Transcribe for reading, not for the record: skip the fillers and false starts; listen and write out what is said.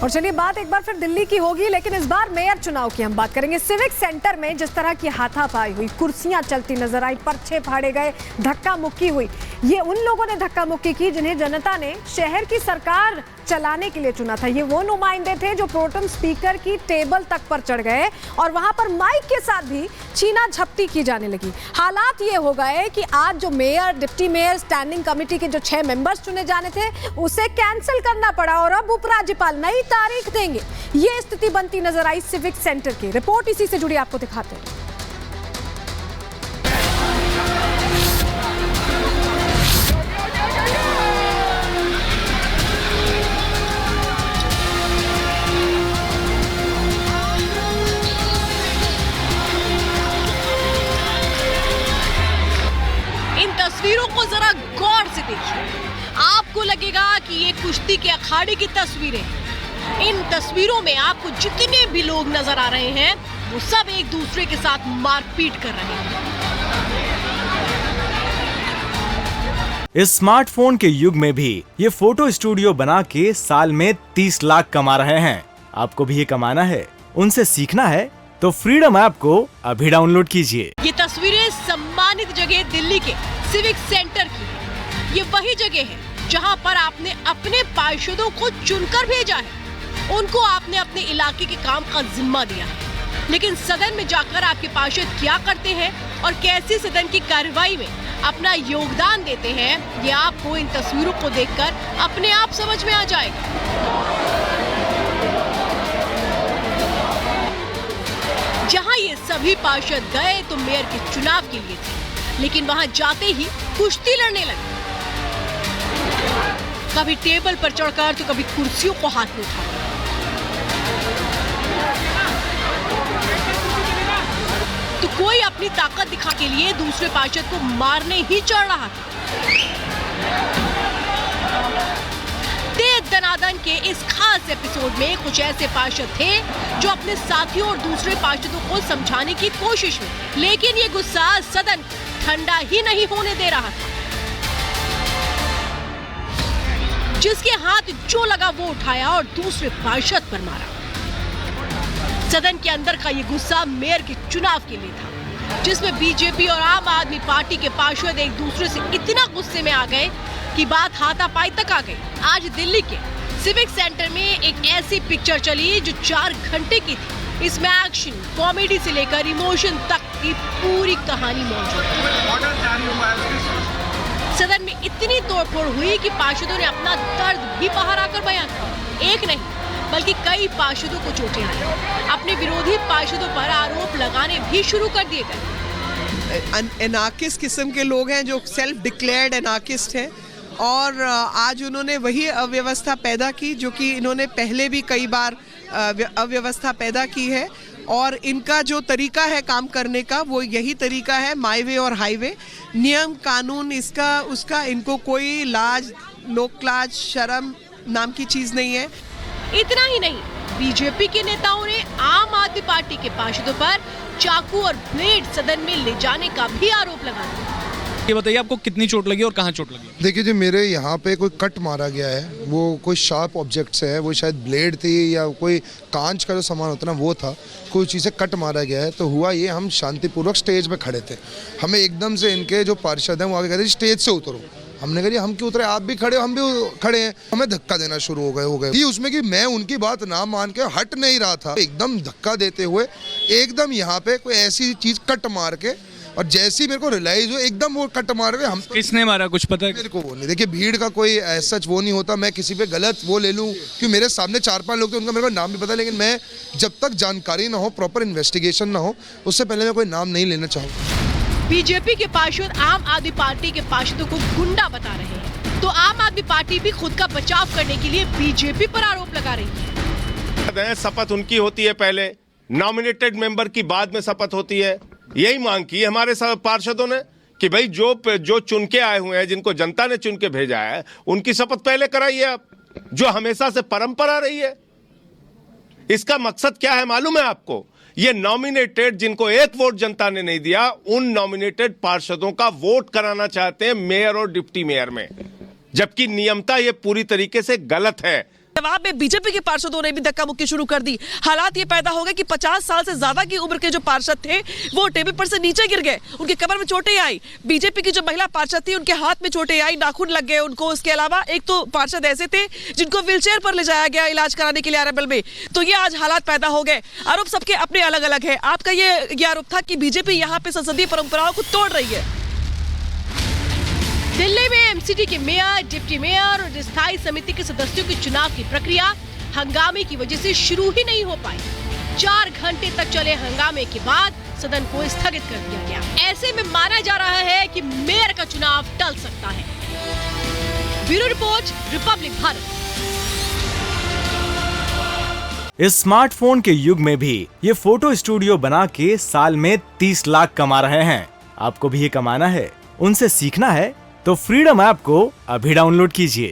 और चलिए बात एक बार फिर दिल्ली की होगी, लेकिन इस बार मेयर चुनाव की हम बात करेंगे। सिविक सेंटर में जिस तरह की हाथापाई हुई, कुर्सियां चलती नजर आई, पर्चे फाड़े गए, धक्का मुक्की हुई। ये उन लोगों ने धक्का मुक्की की जिन्हें जनता ने शहर की सरकार चलाने के लिए चुना था। ये वो नुमाइंदे थे जो प्रोटेम स्पीकर की टेबल तक पर चढ़ गए और वहां पर माइक के साथ भी छीना झपटी की जाने लगी। हालात ये हो गए कि आज जो mayor, deputy mayor, standing committee के जो 6 मेंबर्स चुने जाने थे उसे कैंसिल करना पड़ा और अब उपराज्यपाल नई तारीख देंगे। ये स्थिति बनती नजर आई सिविक सेंटर की। रिपोर्ट इसी से जुड़ी आपको दिखाते हैं। तस्वीरों को जरा गौर से देखिए, आपको लगेगा कि ये कुश्ती के अखाड़े की तस्वीरें हैं। इन तस्वीरों में आपको जितने भी लोग नजर आ रहे हैं वो सब एक दूसरे के साथ मारपीट कर रहे हैं। इस स्मार्टफोन के युग में भी ये फोटो स्टूडियो बना के साल में 30 लाख कमा रहे हैं। आपको भी ये कमाना है, उनसे सीखना है तो फ्रीडम ऐप को अभी डाउनलोड कीजिए। ये तस्वीरें सम्मानित जगह दिल्ली के सिविक सेंटर की है। ये वही जगह है जहां पर आपने अपने पार्षदों को चुनकर भेजा है। उनको आपने अपने इलाके के काम का जिम्मा दिया है, लेकिन सदन में जाकर आपके पार्षद क्या करते हैं और कैसी सदन की कार्रवाई में अपना योगदान देते हैं, ये आपको इन तस्वीरों को देखकर अपने आप समझ में आ जाएगा। जहां ये सभी पार्षद गए तो मेयर के चुनाव के लिए थे, लेकिन वहां जाते ही कुश्ती लड़ने लगे। कभी टेबल पर चढ़कर तो कभी कुर्सियों को हाथ में उठा। तो कोई अपनी ताकत दिखा के लिए दूसरे पार्षद को मारने ही चढ़ रहा था। तेज दनादन के इस खास एपिसोड में कुछ ऐसे पार्षद थे जो अपने साथियों और दूसरे पार्षदों को समझाने की कोशिश में, लेकिन ये गुस्सा सदन को ठंडा ही नहीं होने दे रहा था। जिसके हाथ जो लगा वो उठाया और दूसरे पार्षद पर मारा। सदन के अंदर का ये गुस्सा मेयर के चुनाव के लिए था, जिसमें बीजेपी और आम आदमी पार्टी के पार्षद एक दूसरे से इतना गुस्से में आ गए कि बात हाथापाई तक आ गई। आज दिल्ली के सिविक सेंटर में एक ऐसी पिक्चर चली जो 4 घंटे की थी। इसमें एक्शन, कॉमेडी से लेकर इमोशन तक की पूरी कहानी मौजूद है। सदन में इतनी तोड़फोड़ हुई कि पार्षदों ने अपना दर्द भी बाहर आकर बयान किया। एक नहीं बल्कि कई पार्षदों को चोटें आई। अपने विरोधी पार्षदों पर आरोप लगाने भी शुरू कर दिए गए। एनार्किस्ट किस्म के लोग हैं जो सेल्फ डिक्लेयर्ड एनार्किस्ट हैं और आज उन्होंने वही अव्यवस्था पैदा की जो कि इन्होंने पहले भी कई बार अव्यवस्था पैदा की है। और इनका जो तरीका है काम करने का वो यही तरीका है, माई वे और हाईवे। नियम कानून इसका उसका इनको कोई लाज, लोक लाज, शर्म नाम की चीज नहीं है। इतना ही नहीं, बीजेपी के नेताओं ने आम आदमी पार्टी के पार्षदों पर चाकू और ब्लेड सदन में ले जाने का भी आरोप लगा दिया। ये बताइए आपको कितनी चोट लगी और कहाँ चोट लगी? देखिए जी, मेरे यहाँ पे कोई कट मारा गया है, वो कोई शार्प ऑब्जेक्ट से है, वो शायद ब्लेड थी या कोई कांच का जो सामान होता है ना वो था, कोई चीज़ से कट मारा गया है। तो हुआ ये, हम शांतिपूर्वक स्टेज पे खड़े थे, हमें एकदम से इनके जो पार्षद हैं वो आगे कहते स्टेज से उतरो। हमने कहा हम क्यों उतरे, आप भी खड़े हो, हम भी खड़े हैं। हमें धक्का देना शुरू हो गए ये उसमें कि मैं उनकी बात ना मान के हट नहीं रहा था, एकदम धक्का देते हुए एकदम यहाँ पे कोई ऐसी चीज़ कट मार के, और जैसे ही मेरे को रियलाइज हुआ एकदम वो कट मार के। हम किसने मारा कुछ पता है? मेरे को वो नहीं, देखिए भीड़ का कोई ऐसा वो नहीं होता, मैं किसी पे गलत वो ले लूँ क्योंकि मेरे सामने 4-5 लोग थे, उनका मेरे को नाम भी पता, लेकिन मैं जब तक जानकारी ना हो, प्रॉपर इन्वेस्टिगेशन ना हो, उससे पहले मैं कोई नाम नहीं लेना चाहूँगा। बीजेपी के पार्षद आम आदमी पार्टी के पार्षदों को गुंडा बता रहे हैं, तो आम आदमी पार्टी भी खुद का बचाव करने के लिए बीजेपी पर आरोप लगा रही है। शपथ उनकी होती है पहले, नॉमिनेटेड मेंबर की बाद में शपथ होती है। यही मांग की हमारे पार्षदों ने कि भाई जो चुन के आए हुए हैं, जिनको जनता ने चुन के भेजा है, उनकी शपथ पहले कराइए आप, जो हमेशा से परंपरा रही है। इसका मकसद क्या है मालूम है आपको? ये नॉमिनेटेड, जिनको एक वोट जनता ने नहीं दिया, उन नॉमिनेटेड पार्षदों का वोट कराना चाहते हैं मेयर और डिप्टी मेयर में, जबकि नियमता ये पूरी तरीके से गलत है। जवाब में बीजेपी के पार्षदों ने भी धक्का मुक्की शुरू कर दी। हालात ये पैदा हो गए कि 50 साल से ज्यादा की उम्र के जो पार्षद थे वो टेबल पर से नीचे गिर गए, उनके कमर में चोटें आई। बीजेपी की जो महिला पार्षद थी उनके हाथ में चोटें आई, नाखून लग गए उनको। इसके अलावा एक तो पार्षद ऐसे थे जिनको व्हीलचेयर पर ले जाया गया इलाज कराने के लिए आरएमएल में। तो ये आज हालात पैदा हो गए। आरोप सबके अपने अलग अलग है। आपका ये आरोप था कि बीजेपी यहाँ पे संसदीय परंपराओं को तोड़ रही है। दिल्ली में एमसीडी के मेयर, डिप्टी मेयर और स्थायी समिति के सदस्यों के चुनाव की प्रक्रिया हंगामे की वजह से शुरू ही नहीं हो पाई। 4 घंटे तक चले हंगामे के बाद सदन को स्थगित कर दिया गया। ऐसे में माना जा रहा है कि मेयर का चुनाव टल सकता है। Bureau report, Republic Bharat. इस स्मार्टफोन के युग में भी ये फोटो स्टूडियो बना के साल में 30 लाख कमा रहे हैं। आपको भी ये कमाना है, उनसे सीखना है तो फ्रीडम ऐप को अभी डाउनलोड कीजिए।